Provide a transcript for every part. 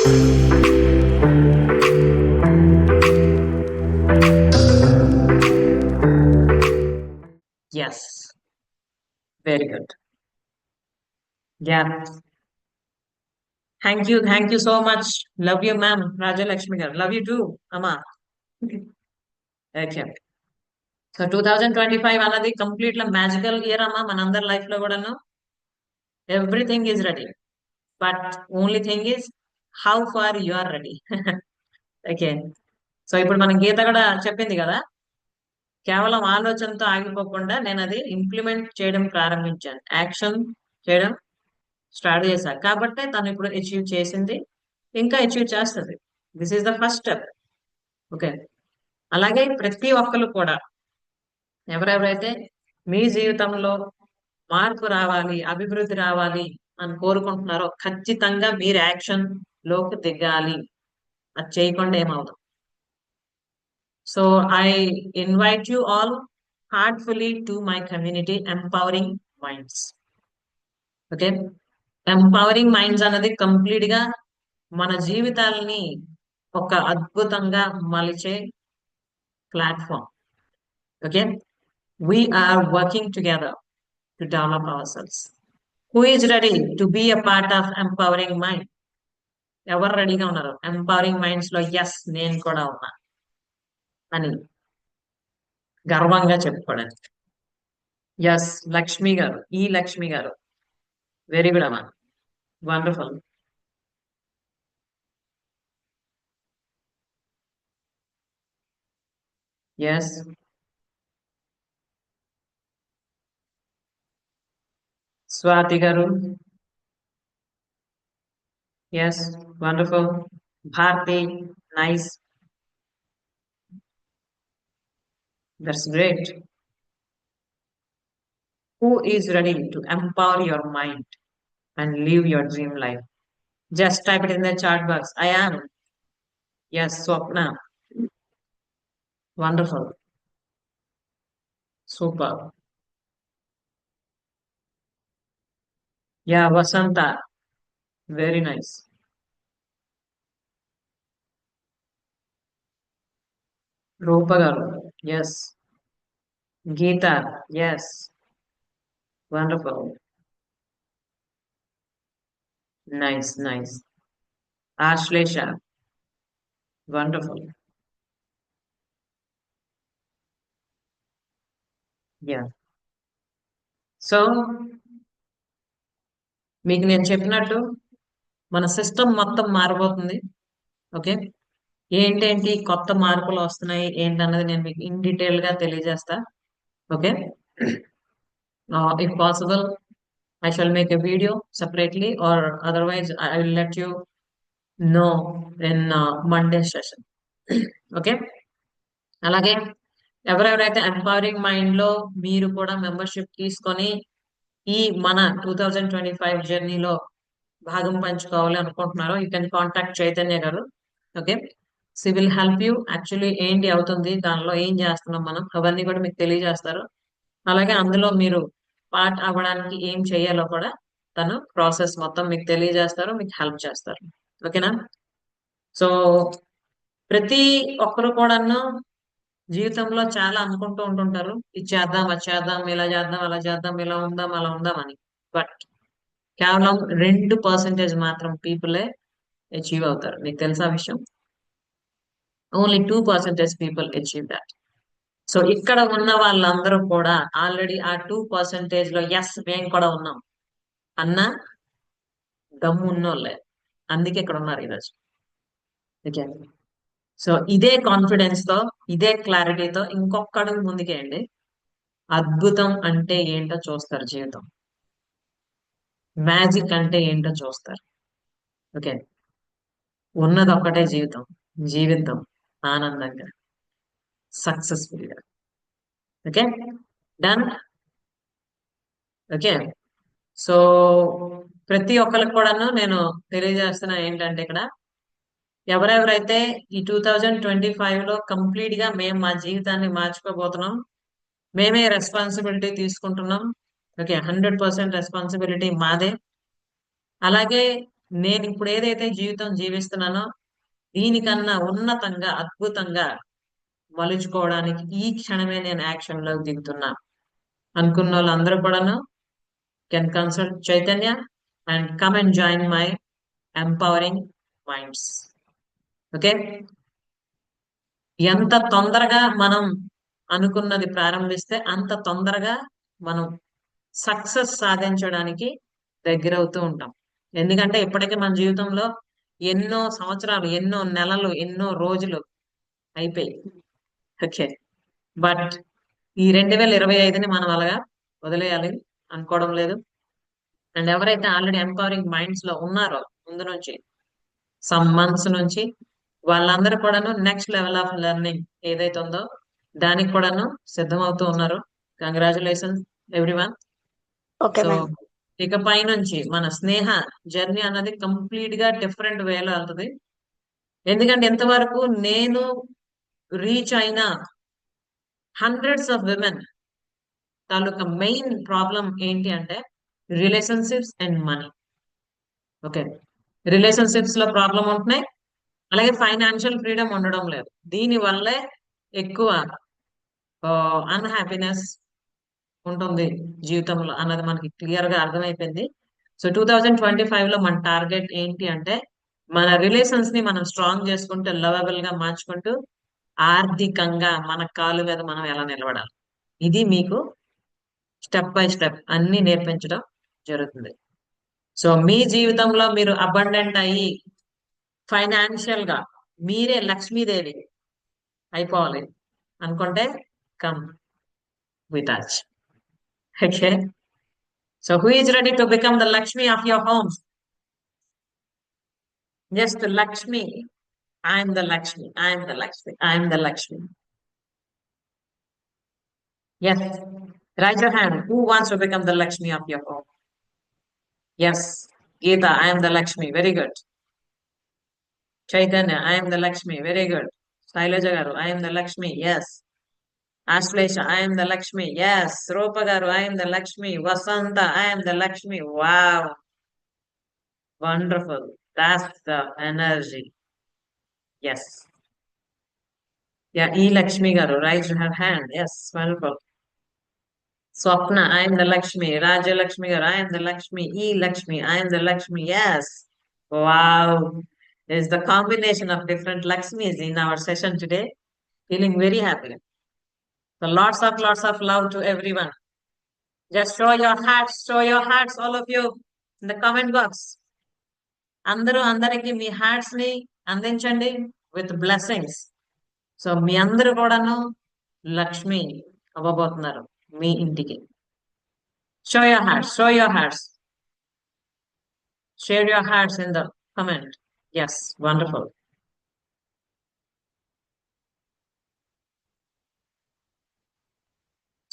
Yes, very good. Yeah. Thank you so much. Love you, ma'am. Raja Lakshmi garu. Love you too, Amma. Okay. So 2025 అన్నది complete magical year అమ్మా మనందరి life లో కూడాను. Everything is ready, but only thing is how far you are ready. Okay. So ఇప్పుడు మనం గీత కూడా చెప్పింది కదా, కేవలం ఆలోచనతో ఆగిపోకుండా నేను అది ఇంప్లిమెంట్ చేయడం ప్రారంభించాను, యాక్షన్ చేయడం స్టార్ట్ చేశాను కాబట్టి తను ఇప్పుడు అచీవ్ చేసింది, ఇంకా అచీవ్ చేస్తుంది. This is the first step. Okay. అలాగే ప్రతి ఒక్కరు కూడా ఎవరెవరైతే మీ జీవితంలో మార్పు రావాలి, అభివృద్ధి రావాలి అని కోరుకుంటున్నారో ఖచ్చితంగా మీరు యాక్షన్ లోకి దిగాలి. అది చేయకుండా ఏమవుతుంది. So I invite you all heartfully to my community empowering minds. Okay. Empowering minds అన్నది కంప్లీట్ గా మన జీవితాలని ఒక అద్భుతంగా మలిచే platform. Okay. We are working together to develop ourselves. Who is ready to be a part of empowering mind? ఎవరు రెడీగా ఉన్నారు ఎంపవరింగ్ మైండ్స్ లో? ఎస్, నేను కూడా ఉన్నా అని గర్వంగా చెప్పుకోవడానికి. ఎస్, లక్ష్మి గారు, ఈ లక్ష్మి గారు, వెరీ గుడ్ అమ్మా, వండర్ఫుల్. ఎస్, స్వాతి గారు, yes, wonderful. Bharati, nice, that's great. Who is ready to empower your mind and live your dream life? Just type it in the chat box. I am. Yes, Swapna. Wonderful. Super. Yeah, Vasanta. Very nice. Rupa garu. Yes. Geeta. Yes. Wonderful. Nice, nice. Ashlesha. Wonderful. Yeah. So మీకు నేను చెప్పినట్టు మన system మొత్తం మారబోతుంది. Okay. ఏంటేంటి కొత్త మార్పులు వస్తున్నాయి ఏంటన్నది నేను మీకు ఇన్ డీటెయిల్ గా తెలియజేస్తా. Okay. If possible I shall make a video separately, or otherwise I will let you know in Monday session. Okay. అలాగే ఎవరెవరైతే ఎంపవరింగ్ మైండ్ లో మీరు కూడా మెంబర్షిప్ తీసుకొని ఈ మన 2025 జర్నీలో భాగం పంచుకోవాలి అనుకుంటున్నారో యూ కెన్ కాంటాక్ట్ చైతన్య గారు. Okay. She will help you. Actually ఏంటి అవుతుంది దానిలో ఏం చేస్తున్నాం మనం అవన్నీ కూడా మీకు తెలియజేస్తారు. అలాగే అందులో మీరు పార్ట్ అవ్వడానికి ఏం చేయాలో కూడా తను ప్రాసెస్ మొత్తం మీకు తెలియజేస్తారు, మీకు హెల్ప్ చేస్తారు. ఓకేనా. సో ప్రతి ఒక్కరు కూడాను జీవితంలో చాలా అనుకుంటూ ఉంటుంటారు, ఇది చేద్దాం, అది చేద్దాం, ఇలా చేద్దాం, అలా చేద్దాం, ఇలా ఉందాం, అలా ఉందాం అని. బట్ కేవలం 2% మాత్రం పీపులే అచీవ్ అవుతారు. మీకు తెలుసా విషయం? Only 2% people achieve that. So ఇక్కడ ఉన్న వాళ్ళందరూ కూడా ఆల్రెడీ ఆ 2% లో ఎస్ మేము కూడా ఉన్నాం అన్న దమ్ము ఉన్నోళ్ళే, అందుకే ఇక్కడ ఉన్నారు ఈరోజు. ఓకే. సో ఇదే కాన్ఫిడెన్స్ తో, ఇదే క్లారిటీతో ఇంకొక అడుగు ముందుకేయండి. అద్భుతం అంటే ఏంటో చూస్తారు, జీవితం మ్యాజిక్ అంటే ఏంటో చూస్తారు. ఓకే. ఉన్నది ఒక్కటే జీవితం, జీవితం ఆనందంగా, సక్సెస్ఫుల్ గా. ఓకే. డన్. ఓకే. సో ప్రతి ఒక్కరికి కూడాను నేను తెలియజేస్తున్నా ఏంటంటే ఇక్కడ ఎవరెవరైతే ఈ 2025 లో కంప్లీట్ గా మేము మా జీవితాన్ని మార్చుకోబోతున్నాం, మేమే రెస్పాన్సిబిలిటీ తీసుకుంటున్నాం. ఓకే. 100% రెస్పాన్సిబిలిటీ మాదే. అలాగే నేను ఇప్పుడు ఏదైతే జీవితం జీవిస్తున్నానో దీనికన్నా ఉన్నతంగా అద్భుతంగా మలుచుకోవడానికి ఈ క్షణమే నేను యాక్షన్ లోకి దిగుతున్నా అనుకున్న వాళ్ళందరూ కూడాను can consult Chaitanya and come and join my empowering minds. Okay, ఎంత తొందరగా మనం అనుకున్నది ప్రారంభిస్తే అంత తొందరగా మనం సక్సెస్ సాధించడానికి దగ్గరవుతూ ఉంటాం. ఎందుకంటే ఇప్పటికే మన జీవితంలో ఎన్నో సంవత్సరాలు, ఎన్నో నెలలు, ఎన్నో రోజులు అయిపోయి. ఓకే, బట్ ఈ 2025ని మనం అలాగా వదిలేయాలి అనుకోవడం లేదు. అండ్ ఎవరైతే ఆల్రెడీ ఎంపవరింగ్ మైండ్స్ లో ఉన్నారో ముందు నుంచి సమ్ మంత్స్ నుంచి, వాళ్ళందరూ కూడాను నెక్స్ట్ లెవెల్ ఆఫ్ లెర్నింగ్ ఏదైతే ఉందో దానికి కూడాను సిద్ధమవుతూ ఉన్నారు. Congratulations everyone. Okay so ma'am. ఇకపై నుంచి మన స్నేహ జర్నీ అన్నది కంప్లీట్ గా డిఫరెంట్ వేలో వెళ్తుంది. ఎందుకంటే ఇంతవరకు నేను రీచ్ అయిన hundreds of women taluka main problem ఏంటి అంటే relationships and money. Okay, relationships లో ప్రాబ్లం ఉంటున్నాయి, అలాగే ఫైనాన్షియల్ ఫ్రీడమ్ ఉండడం లేదు. దీని వల్లే ఎక్కువ అన్హ్యాపీనెస్ ఉంటుంది జీవితంలో అన్నది మనకి క్లియర్ గా అర్థమైపోయింది. సో 2025 లో మన టార్గెట్ ఏంటి అంటే మన రిలేషన్స్ ని మనం స్ట్రాంగ్ చేసుకుంటూ లవబుల్ గా మార్చుకుంటూ ఆర్థికంగా మన కాలు మీద మనం ఎలా నిలబడాలి, ఇది మీకు స్టెప్ బై స్టెప్ అన్ని నేర్పించడం జరుగుతుంది. సో మీ జీవితంలో మీరు అబండెంట్ అయ్యి ఫైనాన్షియల్ గా మీరే లక్ష్మీదేవి అయిపోవాలి అనుకుంటే come with us. Okay, so who is ready to become the Lakshmi of your home? Just Lakshmi. I'm the Lakshmi, I'm the Lakshmi, I'm the Lakshmi. Yes, raise your hand. Who wants to become the Lakshmi of your home? Yes, Geeta, I am the Lakshmi. Very good. Chaitanya, I am the Lakshmi. Very good. Shailaja garu, I am the Lakshmi. Yes. Ashlesha, I am the Lakshmi. Yes. Rupa garu, I am the Lakshmi. Vasanta, I am the Lakshmi. Wow. Wonderful. That's the energy. Yes. Yeah, E Lakshmi garu, raise her hand. Yes, wonderful. Swapna, I am the Lakshmi. Raja Lakshmi garu, I am the Lakshmi. E Lakshmi, I am the Lakshmi. Yes. Wow. There's the combination of different Lakshmis in our session today. Feeling very happy. So lots of love to everyone. Just show your hearts, all of you, in the comment box. అందరూ అందరికి మీ hearts ని అందించండి with blessings. So మీ అందరూ కూడాను లక్ష్మి అవ్వబోతున్నారు మీ ఇంటికి. Show your hearts, show your hearts, share your hearts in the comment. Yes, wonderful.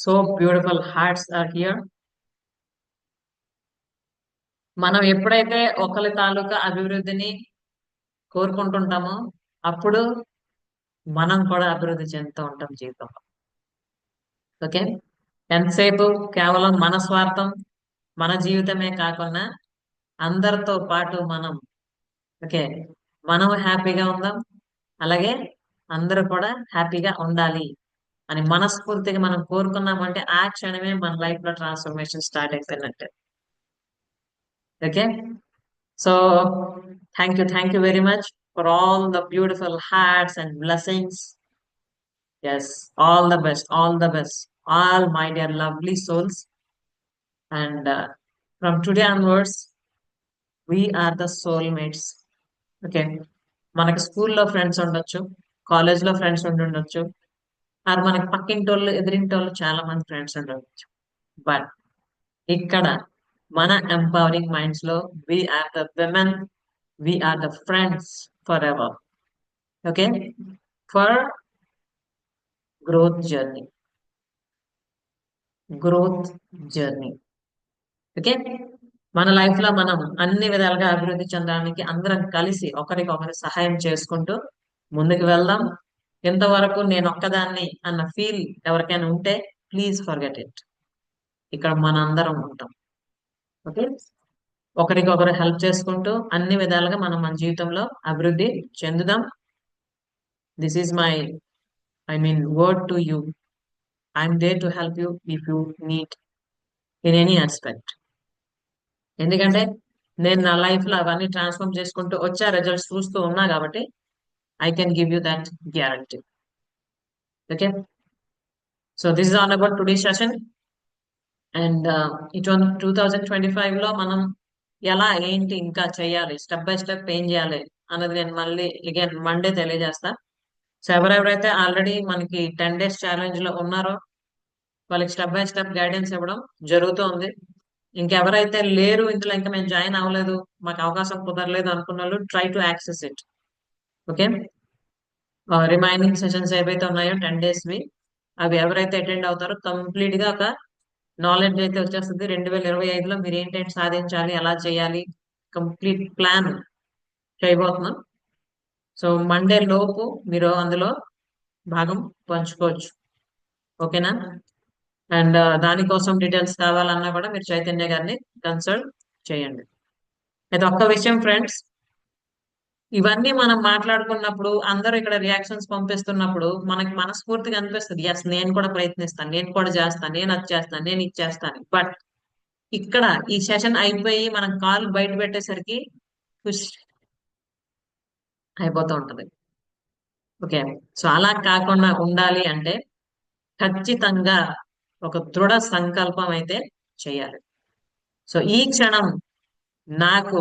So beautiful hearts are here. మనం ఎప్పుడైతే ఒకరి తాలూకా అభివృద్ధిని కోరుకుంటుంటామో అప్పుడు మనం కూడా అభివృద్ధి చెందుతూ ఉంటాం జీవితంలో. ఓకే, ఎంతసేపు కేవలం మన స్వార్థం, మన జీవితమే కాకుండా అందరితో పాటు మనం, ఓకే, మనం హ్యాపీగా ఉందాం, అలాగే అందరూ కూడా హ్యాపీగా ఉండాలి అని మనస్ఫూర్తిగా మనం కోరుకున్నామంటే ఆ క్షణమే మన లైఫ్ లో ట్రాన్స్ఫర్మేషన్ స్టార్ట్ అయిపోయినట్టే. Okay, so thank you very much for all the beautiful hearts and blessings. Yes, all the best, all my dear lovely souls. And from today onwards we're the soulmates. Okay, మనకి స్కూల్లో friends ఉండొచ్చు, college లో friends ఉండొచ్చు, అది మనకి పక్కింటోళ్ళు, ఎదిరింటోళ్ళు చాలా మంది friends ఉండవచ్చు. బట్ ఇక్కడ మన ఎంపవరింగ్ మైండ్స్ లో we're the women, we're the friends forever. Okay, for growth journey, growth journey. Okay, మన లైఫ్ లో మనం అన్ని విధాలుగా అభివృద్ధి చెందడానికి అందరం కలిసి ఒకరికొకరు సహాయం చేసుకుంటూ ముందుకు వెళ్దాం. ఎంతవరకు నేను ఒక్కదాన్ని అన్న ఫీల్ ఎవరికైనా ఉంటే ప్లీజ్ ఫర్గెట్ ఇట్. ఇక్కడ మన అందరం ఉంటాం. ఓకే, ఒకరికొకరు హెల్ప్ చేసుకుంటూ అన్ని విధాలుగా మనం మన జీవితంలో అభివృద్ధి చెందుదాం. This is my word to you. I'm there to help you if you need in any aspect. ఎందుకంటే నేను నా లైఫ్ లో అవన్నీ ట్రాన్స్ఫార్మ్ చేసుకుంటూ వచ్చే రిజల్ట్స్ చూస్తూ ఉన్నా కాబట్టి I can give you that guarantee. Okay, so this is all about today session. And ఇటు 2025 లో మనం ఎలా ఏంటి ఇంకా చేయాలి, స్టెప్ బై స్టెప్ ఏం చేయాలి అన్నది నేను మళ్ళీ అగైన్ మండే తెలియజేస్తా. సో ఎవరెవరైతే ఆల్రెడీ మనకి 10 days ఛాలెంజ్ లో ఉన్నారో వాళ్ళకి స్టెప్ బై స్టెప్ గైడెన్స్ ఇవ్వడం జరుగుతోంది. ఇంకెవరైతే లేరు ఇందులో, ఇంకా మేము జాయిన్ అవ్వలేదు, మాకు అవకాశం కుదరలేదు అనుకున్న వాళ్ళు try to access it. Okay, remaining sessions ఏవైతే ఉన్నాయో 10 days అవి ఎవరైతే అటెండ్ అవుతారో కంప్లీట్ గా ఒక నాలెడ్జ్ అయితే వచ్చేస్తుంది. 2025లో మీరు ఏంటంటే సాధించాలి, ఎలా చేయాలి, కంప్లీట్ ప్లాన్ చేయబోతున్నాం. సో మండే లోపు మీరు అందులో భాగం పంచుకోవచ్చు. ఓకేనా? అండ్ దానికోసం డీటెయిల్స్ కావాలన్నా కూడా మీరు చైతన్య గారిని కన్సల్ట్ చేయండి. అయితే ఒక్క విషయం ఫ్రెండ్స్, ఇవన్నీ మనం మాట్లాడుకున్నప్పుడు అందరూ ఇక్కడ రియాక్షన్స్ పంపిస్తున్నప్పుడు మనకి మనస్ఫూర్తిగా అనిపిస్తుంది, ఎస్ నేను కూడా ప్రయత్నిస్తాను, నేను కూడా చేస్తాను, నేను అది చేస్తాను, నేను ఇది చేస్తాను. బట్ ఇక్కడ ఈ సెషన్ అయిపోయి మనం కాల్ బయట పెట్టేసరికి ఖుష్ అయిపోతూ ఉంటది. ఓకే, సో అలా కాకుండా ఉండాలి అంటే ఖచ్చితంగా ఒక దృఢ సంకల్పం అయితే చేయాలి. సో ఈ క్షణం నాకు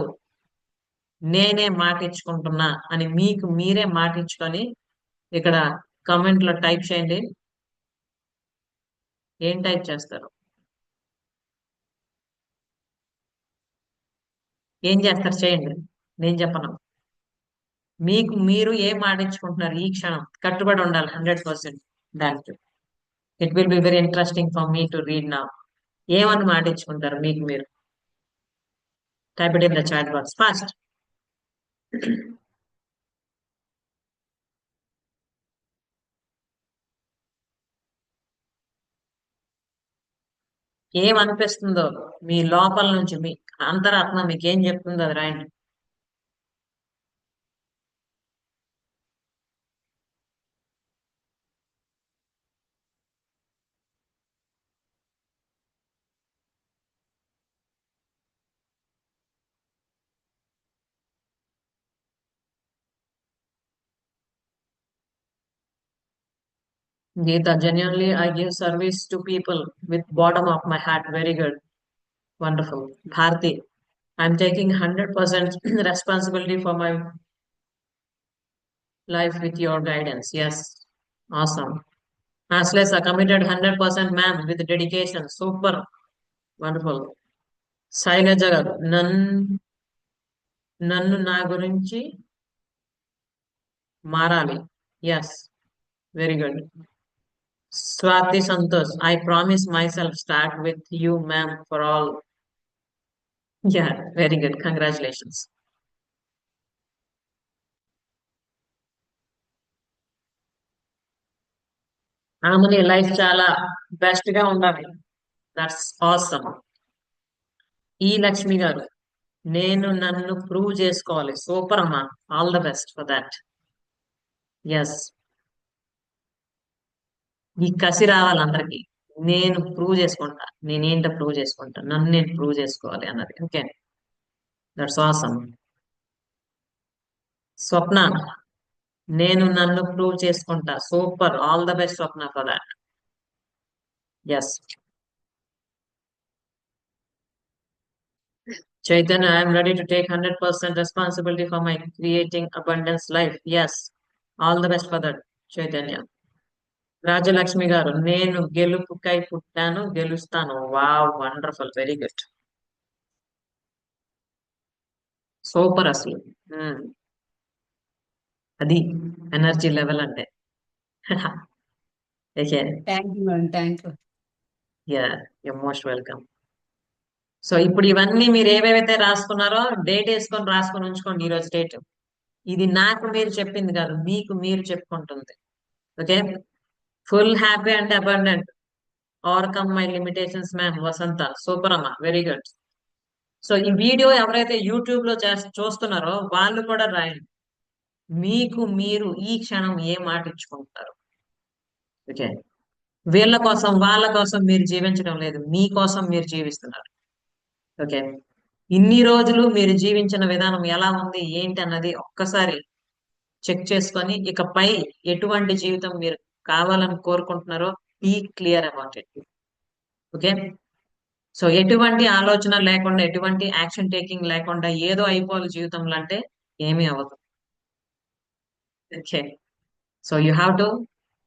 నేనే మాటిచ్చుకుంటున్నా అని మీకు మీరే మాటిచ్చుకొని ఇక్కడ కామెంట్ లో టైప్ చేయండి. ఏం టైప్ చేస్తారు, ఏం చేస్తారు చేయండి, నేను చెప్పను. మీకు మీరు ఏం మాటించుకుంటున్నారు ఈ క్షణం, కట్టుబడి ఉండాలి 100% దానికి. It will be very interesting for me to read now. ఏమని మాటించుకుంటారు మీకు మీరు? Type it in the chat box fast. ఏమనిపిస్తుందో మీ లోపల నుంచి, మీ అంతరాత్మ మీకు ఏం చెప్తుందో అది రాయండి. Geeta, genuinely, I give service to people with bottom of my heart. Very good. Wonderful. Bharti, I'm taking 100% responsibility for my life with your guidance. Yes. Awesome. Aslesa committed 100% ma'am with dedication. Super. Wonderful. Shailaja garu, నన్ను నా గురించి మారాలి. Yes. Very good. Swati Santosh, I promise myself start with you, ma'am, for all. Yeah, very good. Congratulations. ఆమెని life చాలా best గా ఉండాలి. That's awesome. ఈ లక్ష్మి గారు, నేను నన్ను ప్రూవ్ చేసుకోవాలి. సూపర్ అమ్మా, all the best for that. Yes, ఈ కసి రావాలి అందరికి. నేను ప్రూవ్ చేసుకుంటా, నేనేంటో ప్రూవ్ చేసుకుంటా, నన్ను నేను ప్రూవ్ చేసుకోవాలి అన్నది. Okay, that's awesome. స్వప్న, నేను నన్ను ప్రూవ్ చేసుకుంటా. Super, all the best Swapna for that. Yes. Chaitanya, I am ready to take 100% responsibility for my creating abundance life. Yes. All the best for that, Chaitanya. Rajalakshmi గారు, నేను గెలుపుకై పుట్టాను, గెలుస్తాను. Wow, wonderful, very good. Super అసలు. Um, అది energy level అంటే. Thank you madam, thank you. Yeah, you most welcome. So ఇప్పుడు ఇవన్నీ మీరు ఏవేవైతే రాసుకున్నారో డేట్ వేసుకొని రాసుకొని ఉంచుకోండి. ఈరోజు డేట్ ఇది నాకు మీరు చెప్పింది కాదు, మీకు మీరు చెప్పుకుంటుంది. Okay, full happy and abundant, overcome my limitations ma'am. Vasantha, super అమ్మా, వెరీ గుడ్. సో ఈ వీడియో ఎవరైతే యూట్యూబ్ లో చూస్తున్నారో వాళ్ళు కూడా రాయండి. మీకు మీరు ఈ క్షణం ఏ మాట ఇచ్చుకుంటారు? ఓకే. వీళ్ళ కోసం వాళ్ళ కోసం మీరు జీవించడం లేదు, మీకోసం మీరు జీవిస్తున్నారు. ఓకే. ఇన్ని రోజులు మీరు జీవించిన విధానం ఎలా ఉంది ఏంటి అన్నది ఒక్కసారి చెక్ చేసుకొని ఇకపై ఎటువంటి జీవితం మీరు కావాలని కోరుకుంటున్నారో be clear about it. Okay. So ఎటువంటి ఆలోచన లేకుండా ఎటువంటి యాక్షన్ టేకింగ్ లేకుండా ఏదో అయిపోవాలి జీవితంలో అంటే ఏమీ అవ్వదు. Okay. So you have to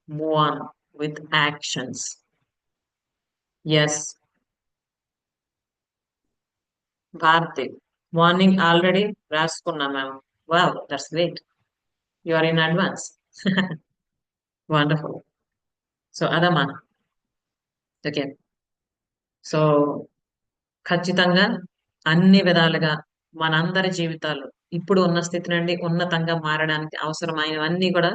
move on with actions. Yes. Bharathi, morning already రాసుకున్నా ma'am. Wow, that's great. You are in advance. Wonderful. So అదమ్మా. ఓకే. సో ఖచ్చితంగా అన్ని విధాలుగా మనందరి జీవితాలు ఇప్పుడు ఉన్న స్థితి నుండి ఉన్నతంగా మారడానికి అవసరమైనవన్నీ కూడా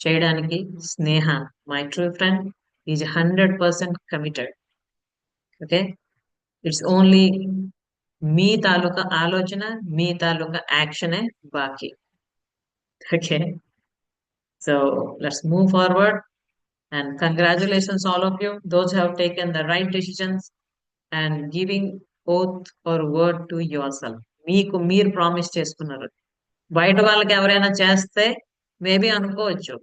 చేయడానికి Sneha, my true friend, is 100% committed. Okay. It's only మీ తాలూకా ఆలోచన, మీ తాలూకా యాక్షనే బాకీ. Okay. So let's move forward and congratulations all of you, those who have taken the right decisions and giving oath or word to yourself. మీకు మీరు promise చేసుకున్నారు. బయట వాళ్ళకి ఎవరైనా చేస్తే మేబీ అనుకోవచ్చు,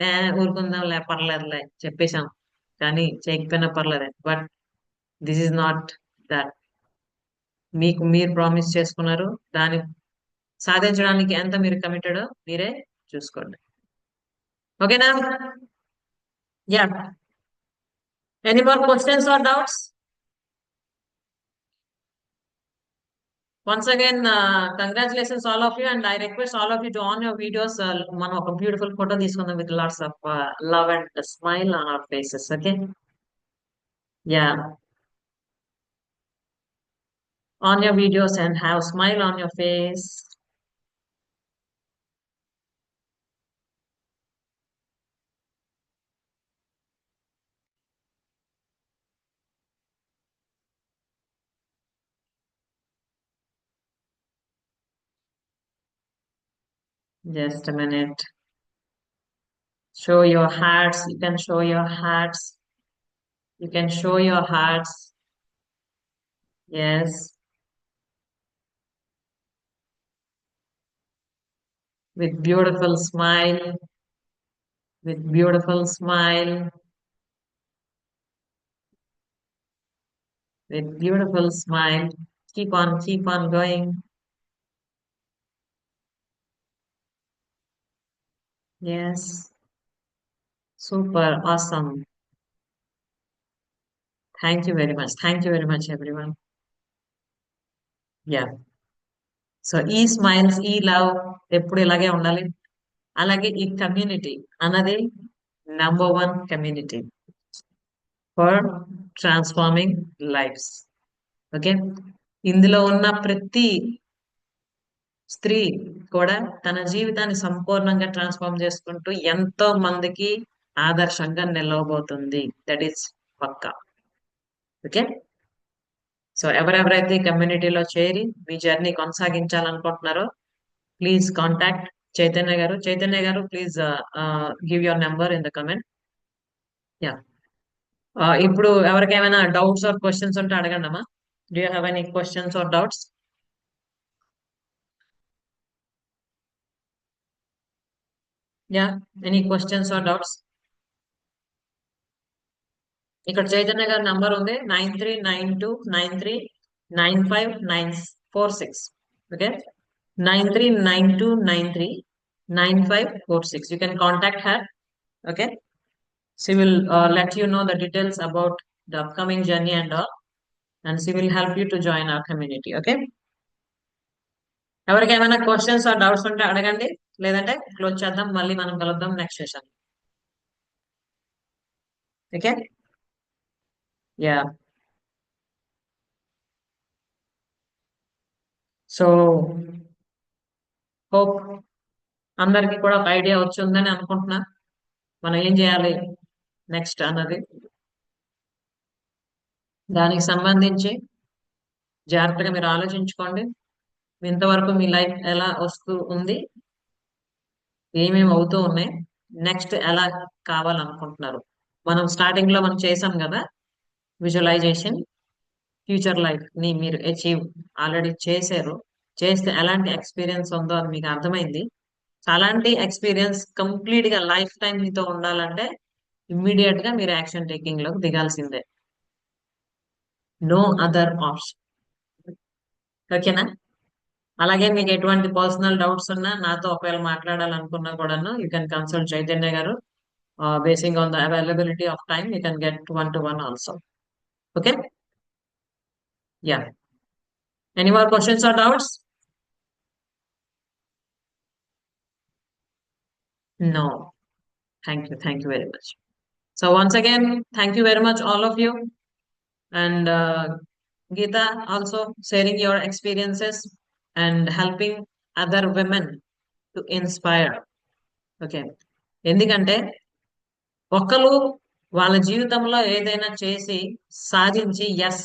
"ఏ, ఊరుకుందాంలే, పర్లేదులే, చెప్పేశాం, కానీ చేయకపోయినా పర్లేదు." But this is not that. మీకు మీరు ప్రామిస్ చేసుకున్నారు, దాన్ని సాధించడానికి ఎంత మీరు కమిటెడ్ మీరే చూసుకోండి. ఓకేనా? Yeah. Any more questions or doubts? Once again, congratulations all of you, and I request all of you to on your videos. మనం ఒక బ్యూటిఫుల్ ఫోటో తీసుకుందాం with lots of love and a smile on our faces. Okay? Yeah. On your videos and have smile on your face. Just a minute. Show your hearts. You can show your hearts. You can show your hearts. Yes. With beautiful smile. With beautiful smile. With beautiful smile. Keep on going. Yes. Super awesome. Thank you very much. Thank you very much, everyone. Yeah. So ఈ smiles, ఈ love ఎప్పుడు ఇలాగే ఉండాలి. అలాగే ఈ community అన్నది #1 community for transforming lives. Okay. ఇందులో ఉన్న ప్రతి స్త్రీ కూడా తన జీవితాన్ని సంపూర్ణంగా ట్రాన్స్ఫార్మ్ చేసుకుంటూ ఎంతో మందికి ఆదర్శంగా నిలవబోతుంది. దట్ ఈస్ పక్కా. ఓకే. సో ఎవరెవరైతే ఈ కమ్యూనిటీలో చేరి మీ జర్నీ కొనసాగించాలనుకుంటున్నారో ప్లీజ్ కాంటాక్ట్ చైతన్య గారు. చైతన్య గారు, please give your number in the comment. Yeah. ఇప్పుడు ఎవరికైనా డౌట్స్ ఆర్ క్వశ్చన్స్ ఉంటే అడగండి అమ్మా. Do you have any questions or doubts? Yeah. Any questions or doubts? ఇక్కడ చైతన్య గారి నంబర్ ఉంది, 9392939546. Okay. 9392939546. You can contact her. Okay. She will let you know the details about the upcoming journey and all, and she will help you to join our community. Okay. ఎవరికి ఏమైనా questions or doubts ఉంటే అడగండి, లేదంటే close చేద్దాం, మళ్ళీ మనం కలుద్దాం next session. Okay. Yeah. So hope అందరికి కూడా ఒక ఐడియా వచ్చి ఉందని అనుకుంటున్నా, మనం ఏం చేయాలి నెక్స్ట్ అన్నది. దానికి సంబంధించి జాగ్రత్తగా మీరు ఆలోచించుకోండి. ఇంతవరకు మీ లైఫ్ ఎలా వస్తూ ఉంది, ఏమేమి అవుతూ ఉన్నాయి, నెక్స్ట్ ఎలా కావాలనుకుంటున్నారు. మనం స్టార్టింగ్ లో మనం చేసాం కదా విజువలైజేషన్. ఫ్యూచర్ లైఫ్ ని మీరు అచీవ్ ఆల్రెడీ చేశారు. చేస్తే ఎలాంటి ఎక్స్పీరియన్స్ ఉందో అని మీకు అర్థమైంది. సో అలాంటి ఎక్స్పీరియన్స్ కంప్లీట్ గా లైఫ్ టైం మీతో ఉండాలంటే ఇమ్మీడియట్ గా మీరు యాక్షన్ టేకింగ్ లోకి దిగాల్సిందే. No other option. ఓకేనా? అలాగే మీకు ఎటువంటి పర్సనల్ డౌట్స్ ఉన్నా నాతో ఒకవేళ మాట్లాడాలనుకున్నా కూడాను యూ కెన్ కన్సల్ట్ చైతన్య గారు. Basing on the availability of time you can get 1-to-1 also. Okay. Yeah. Any more questions or doubts? No. Thank you very much. So once again thank you very much all of you. And Geeta also sharing your experiences and helping other women to inspire. Okay. ఎందుకంటే ఒక్కరు వాళ్ళ జీవితంలో ఏదైనా చేసి సాధించి yes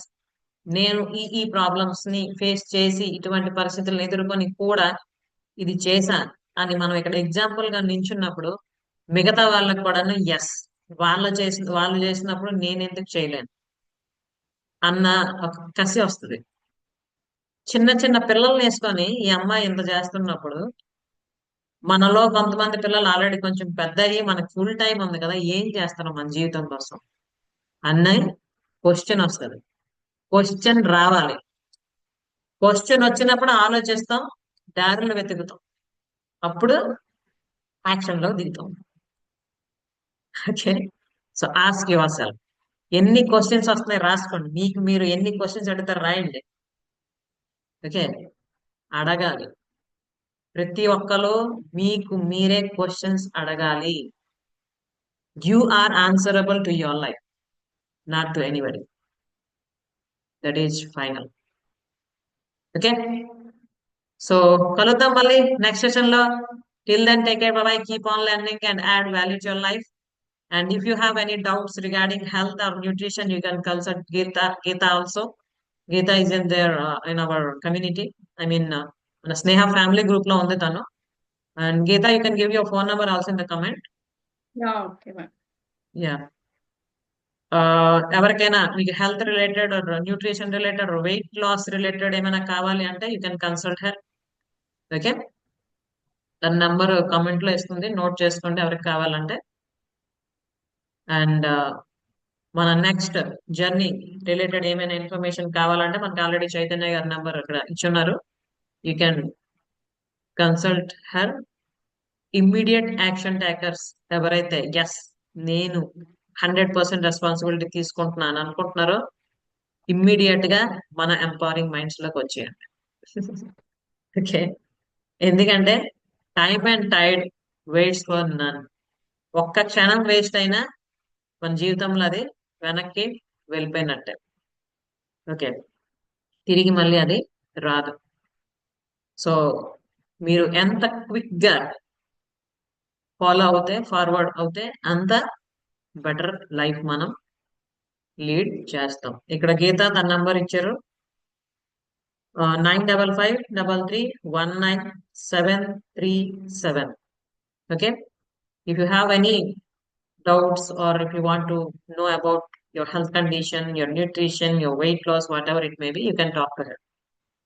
నేను ఈ ఈ ప్రాబ్లమ్స్ ని ఫేస్ చేసి ఇటువంటి పరిస్థితులను ఎదుర్కొని కూడా ఇది చేశాను అని మనం ఇక్కడ ఎగ్జాంపుల్ గా నించున్నప్పుడు మిగతా వాళ్ళకు కూడాను ఎస్ వాళ్ళు చేసినప్పుడు నేను ఎందుకు చేయలేను అన్న ఒక కసి వస్తుంది. చిన్న చిన్న పిల్లల్ని వేసుకొని ఈ అమ్మాయి ఇంత చేస్తున్నప్పుడు మనలో కొంతమంది పిల్లలు ఆల్రెడీ కొంచెం పెద్ద అయ్యి మనకు ఫుల్ టైం ఉంది కదా, ఏం చేస్తున్నాం మన జీవితం కోసం అన్నది క్వశ్చన్ వస్తుంది. క్వశ్చన్ రావాలి. క్వశ్చన్ వచ్చినప్పుడు ఆలోచిస్తాం, దారులు వెతుకుతాం, అప్పుడు యాక్షన్ లో దిగుతాం. Okay. So ask yourself, ఎన్ని క్వశ్చన్స్ వస్తున్నాయి రాసుకోండి. మీకు మీరు ఎన్ని క్వశ్చన్స్ అడుగుతారు రాయండి. ఓకే. అడగాలి. ప్రతి ఒక్కరు మీకు మీరే క్వశ్చన్స్ అడగాలి. You are answerable to your life, not to anybody. That is final. Okay. So కలుద్దాం మళ్ళీ నెక్స్ట్ సెషన్ లో. Till then take care, bye, keep on learning and add value to your life. And if you have any doubts regarding health or nutrition, you can consult Geeta also. Geeta is in there in our community. I mean, మన స్నేహ family group లో ఉంది తను. And Geeta, you can give your phone number also in the comment. Yeah, okay, ma'am. Yeah. ఎవరికైనా మీకు health related, nutrition related, weight loss related ఏమైనా కావాలి అంటే you can consult her. Okay. తన నంబర్ కామెంట్ లో ఇస్తుంది, నోట్ చేసుకోండి ఎవరికి కావాలంటే. అండ్ మన నెక్స్ట్ జర్నీ రిలేటెడ్ ఏమైనా ఇన్ఫర్మేషన్ కావాలంటే మనకి ఆల్రెడీ చైతన్య గారి నంబర్ అక్కడ ఇచ్చున్నారు. You can consult her. Immediate action takers ఎవరైతే ఎస్ నేను 100% రెస్పాన్సిబిలిటీ తీసుకుంటున్నాను అనుకుంటున్నారో ఇమ్మీడియట్ గా మన ఎంపవరింగ్ మైండ్స్ లోకి వచ్చేయండి. ఓకే. ఎందుకంటే time and tide waits for none. ఒక్క క్షణం వేస్ట్ అయినా మన జీవితంలో అది వెనక్కి వెళ్ళిపోయినట్టే. ఓకే. తిరిగి మళ్ళీ అది రాదు. సో మీరు ఎంత క్విక్ గా ఫాలో అవుతే, ఫార్వర్డ్ అవుతే అంత బెటర్ లైఫ్ మనం లీడ్ చేస్తాం. ఇక్కడ గీత తన నంబర్ ఇచ్చారు, 9553319737. Okay. If you have any doubts or if you want to know about your health condition, your nutrition, your weight loss, whatever it may be, you can talk to her.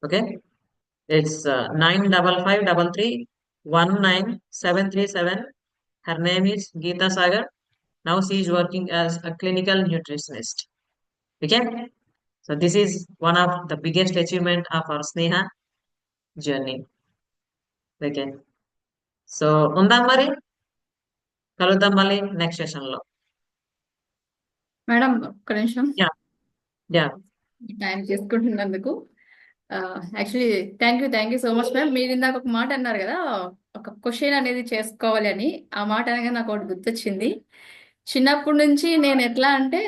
Okay. It's 9533197737. Her name is Geeta Sagar. Now she is working as a clinical nutritionist. Okay. So this is one of the biggest achievement of our Sneha journey. Okay. So ఉందాం మరి, కలుద్దాం మళ్ళీ next session లో. Madam ఒక్క నిమిషం yeah. Yeah. Time చేసుకుంటున్నందుకు. Actually thank you so much ma'am. మీరు ఇందాక ఒక మాట అన్నారు కదా, ఒక క్వశ్చన్ అనేది చేసుకోవాలి అని. ఆ మాట అనగా నాకు ఒకటి గుర్తొచ్చింది. చిన్నప్పటి నుంచి నేను ఎట్లా అంటే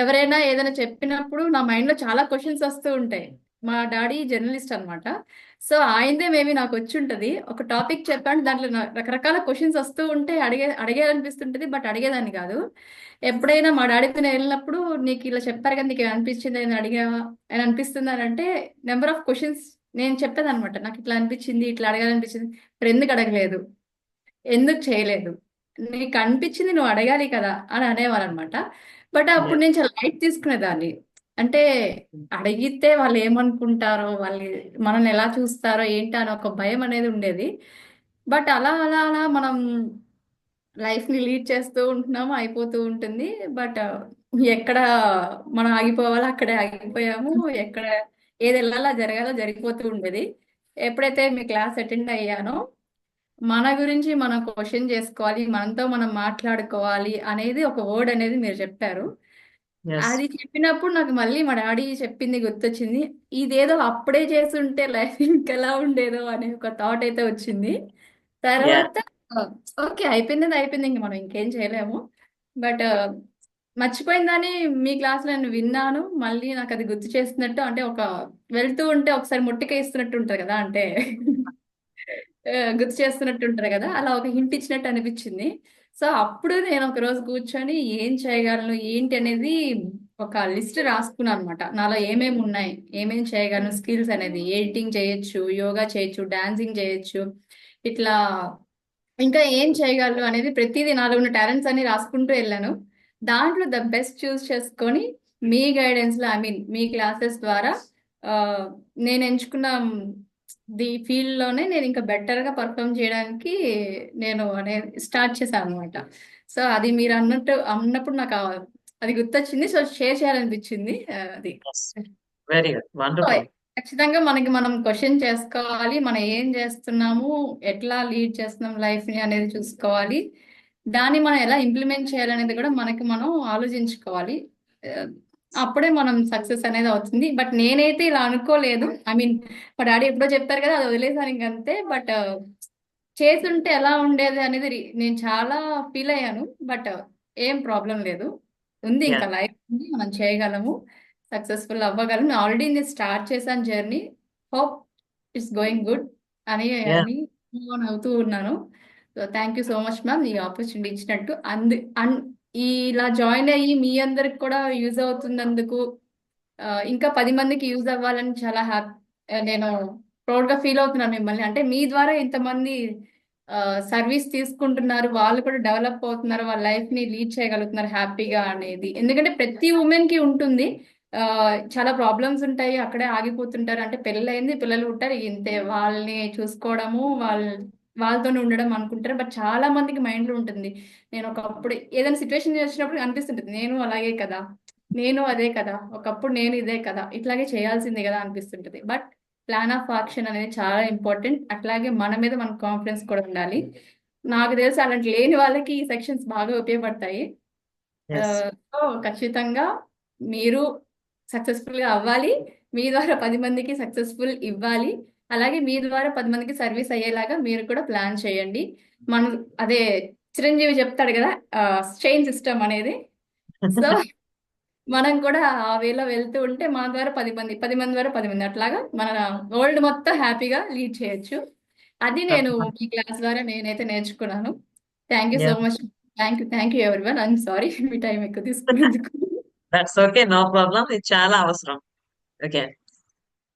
ఎవరైనా ఏదైనా చెప్పినప్పుడు నా మైండ్లో చాలా క్వశ్చన్స్ వస్తూ ఉంటాయి. మా డాడీ జర్నలిస్ట్ అనమాట. సో ఆయనదే మేబీ నాకు వచ్చి ఉంటది. ఒక టాపిక్ చెప్పాను, దాంట్లో రకరకాల క్వశ్చన్స్ వస్తూ ఉంటే అడిగేయాలనిపిస్తుంటది, బట్ అడిగేదాన్ని కాదు. ఎప్పుడైనా మా డాడీతో నేను వెళ్ళినప్పుడు, నీకు ఇలా చెప్పారు కదా, నీకు అనిపించింది అని అడిగావా అని అనిపిస్తుంది అని అంటే, నెంబర్ ఆఫ్ క్వశ్చన్స్ నేను చెప్పేదన్నమాట. నాకు ఇట్లా అనిపించింది, ఇట్లా అడగాలనిపించింది. ఇప్పుడు ఎందుకు అడగలేదు, ఎందుకు చేయలేదు, నీకు అనిపించింది నువ్వు అడగాలి కదా అని అనేవారు అనమాట. బట్ అప్పుడు Yeah. నేను చాలా లైట్ తీసుకునేదాన్ని. అంటే అడిగితే వాళ్ళు ఏమనుకుంటారో, వాళ్ళు మనల్ని ఎలా చూస్తారో ఏంటి అని ఒక భయం అనేది ఉండేది. బట్ అలా అలా అలా మనం లైఫ్ ని లీడ్ చేస్తూ ఉంటున్నాము, అయిపోతూ ఉంటుంది. బట్ ఎక్కడ మనం ఆగిపోవాలో అక్కడే ఆగిపోయాము. ఎక్కడ ఏది వెళ్ళాలో జరగాలో జరిగిపోతూ ఉండేది. ఎప్పుడైతే మీ క్లాస్ అటెండ్ అయ్యానో, మన గురించి మనం క్వశ్చన్ చేసుకోవాలి, మనతో మనం మాట్లాడుకోవాలి అనేది ఒక వర్డ్ అనేది మీరు చెప్పారు. Yes. అది చెప్పినప్పుడు నాకు మళ్ళీ మా డాడీ చెప్పింది గుర్తొచ్చింది. ఇదేదో అప్పుడే చేస్తుంటే లైఫ్ ఇంకెలా ఉండేదో అనే ఒక థాట్ అయితే వచ్చింది. Yeah. తర్వాత ఓకే, అయిపోయింది అయిపోయింది, ఇంక మనం ఇంకేం చేయలేము. బట్ మర్చిపోయిందని మీ క్లాస్ నేను విన్నాను. మళ్ళీ నాకు అది గుర్తు చేస్తున్నట్టు, అంటే ఒక వెళ్తూ ఉంటే ఒకసారి ముట్టిక ఇస్తున్నట్టు ఉంటుంది కదా, అంటే గుర్తు చేస్తున్నట్టు ఉంటారు కదా, అలా ఒక హింట్ ఇచ్చినట్టు అనిపించింది. సో అప్పుడు నేను ఒక రోజు కూర్చొని ఏం చేయగలను ఏంటి అనేది ఒక లిస్ట్ రాసుకున్నాను అనమాట. నాలో ఏమేమి ఉన్నాయి, ఏమేమి చేయగలను, స్కిల్స్ అనేది ఎడిటింగ్ చేయొచ్చు, యోగా చేయొచ్చు, డాన్సింగ్ చేయొచ్చు, ఇట్లా ఇంకా ఏం చేయగలను అనేది ప్రతిదీ నాలో ఉన్న టాలెంట్స్ అన్ని రాసుకుంటూ వెళ్ళాను. దాంట్లో ద బెస్ట్ చూస్ చేసుకొని మీ గైడెన్స్ లో, ఐ మీన్ మీ క్లాసెస్ ద్వారా ఆ, నేను ఎంచుకున్న ది ఫీల్డ్ లోనే నేను ఇంకా బెటర్ గా పర్ఫామ్ చేయడానికి నేను అనేది స్టార్ట్ చేశాను అనమాట. సో అది మీరు అన్నప్పుడు నాకు అది గుర్తొచ్చింది. సో షేర్ చేయాలనిపించింది అది. Yes. Very good. So, Wonderful. ఖచ్చితంగా మనకి మనం క్వశ్చన్ చేసుకోవాలి. మనం ఏం చేస్తున్నాము, ఎట్లా లీడ్ చేస్తున్నాం లైఫ్ ని అనేది చూసుకోవాలి. దాన్ని మనం ఎలా ఇంప్లిమెంట్ చేయాలనేది కూడా మనకి మనం ఆలోచించుకోవాలి. ఆ, అప్పుడే మనం సక్సెస్ అనేది అవుతుంది. బట్ నేనైతే ఇలా అనుకోలేదు. ఐ మీన్ మా డాడీ ఎప్పుడో చెప్పారు కదా, అది వదిలేసాను ఇంకంతే. బట్ చేస్తుంటే ఎలా ఉండేది అనేది నేను చాలా ఫీల్ అయ్యాను. బట్ ఏం ప్రాబ్లం లేదు, ఉంది Yeah. ఇంకా లైఫ్ ఉంది, మనం చేయగలము, సక్సెస్ఫుల్ అవ్వగలము. ఆల్రెడీ నేను స్టార్ట్ చేశాను journey. Hope it's going good అని Yeah. అని move on అవుతూ ఉన్నాను. So thank you so much ma'am, ఈ ఆపర్చునిటీ ఇచ్చినట్టు. ఇలా జాయిన్ అయ్యి మీ అందరికి కూడా యూజ్ అవుతున్నందుకు, ఇంకా 10 మందికి యూజ్ అవ్వాలని చాలా హ్యాపీ, నేను ప్రౌడ్ గా ఫీల్ అవుతున్నాను మిమ్మల్ని. అంటే మీ ద్వారా ఇంతమంది సర్వీస్ తీసుకుంటున్నారు, వాళ్ళు కూడా డెవలప్ అవుతున్నారు, వాళ్ళ లైఫ్ ని లీడ్ చేయగలుగుతున్నారు హ్యాపీగా అనేది. ఎందుకంటే ప్రతి ఉమెన్ కి ఉంటుంది, ఆ, చాలా ప్రాబ్లమ్స్ ఉంటాయి, అక్కడే ఆగిపోతుంటారు. అంటే పెళ్ళయింది, పిల్లలు ఉంటారు, ఇంతే, వాళ్ళని చూసుకోవడము, వాళ్ళతోనే ఉండడం అనుకుంటారు. బట్ చాలా మందికి మైండ్ లో ఉంటుంది, నేను ఒకప్పుడు ఏదైనా సిచ్యువేషన్ వచ్చినప్పుడు అనిపిస్తుంటుంది, నేను అలాగే కదా, నేను అదే కదా, ఒకప్పుడు నేను ఇదే కదా, ఇట్లాగే చేయాల్సిందే కదా అనిపిస్తుంటది. బట్ ప్లాన్ ఆఫ్ యాక్షన్ అనేది చాలా ఇంపార్టెంట్. అట్లాగే మన మీద మన కాన్ఫిడెన్స్ కూడా ఉండాలి. నాకు తెలిసి అలాంటి లేని వాళ్ళకి ఈ సెక్షన్స్ బాగా ఉపయోగపడతాయి. Yes. సో ఖచ్చితంగా మీరు సక్సెస్ఫుల్ గా అవ్వాలి, మీ ద్వారా 10 మందికి సక్సెస్ఫుల్ ఇవ్వాలి, అలాగే మీ ద్వారా 10 మందికి సర్వీస్ అయ్యేలాగా మీరు కూడా ప్లాన్ చేయండి. మనం అదే చిరంజీవి చెప్తాడు కదా, చైన్ సిస్టమ్ అనేది. సో మనం కూడా ఆ వేలో వెళ్తూ ఉంటే మన ద్వారా 10 మంది ద్వారా 10 మంది, అట్లాగా మన వరల్డ్ మొత్తం హ్యాపీగా లీడ్ చేయొచ్చు. అది నేను That's- మీ క్లాస్ ద్వారా నేనైతే నేర్చుకున్నాను. Thank you so Yeah. Much. Thank you everyone. I'm sorry me time ఎక్కువ తీసుకున్నందుకు. That's okay. No problem. ఇది చాలా అవసరం. ఓకే.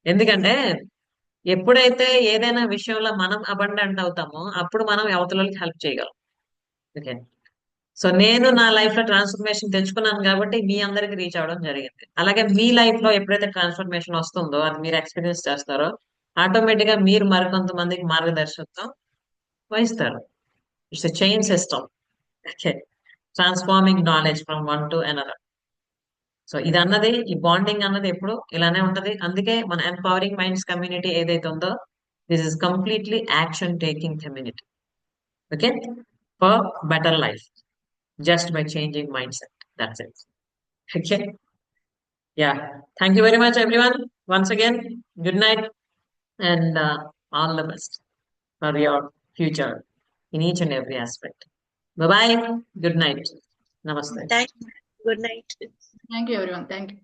ఎందుకంటే ఎప్పుడైతే ఏదైనా విషయంలో మనం అబండెంట్ అవుతామో అప్పుడు మనం అవతలకి హెల్ప్ చేయగలం. ఓకే. సో నేను నా లైఫ్ లో ట్రాన్స్ఫర్మేషన్ తెచ్చుకున్నాను కాబట్టి మీ అందరికి రీచ్ అవ్వడం జరిగింది. అలాగే మీ లైఫ్ లో ఎప్పుడైతే ట్రాన్స్ఫర్మేషన్ వస్తుందో అది మీరు ఎక్స్పీరియన్స్ చేస్తారో ఆటోమేటిక్ గా మీరు మరికొంతమందికి మార్గదర్శకత్వం వహిస్తారు. It's a chain system. Okay. Transforming knowledge from one to another. So ఇది అన్నది, ఈ బాండింగ్ అన్నది ఎప్పుడు ఇలానే ఉంటది. అందుకే మన ఎంపవరింగ్ మైండ్స్ కమ్యూనిటీ ఏదైతే ఉందో, this is completely action taking community. Okay. For better life, just by changing mindset. That's it. Okay. Yeah. Thank you very much, everyone. Once again, good night and all the best for your future in each and every aspect. Bye bye. Good night. Namaste. Thank you. Good night. Thank you everyone. Thank you.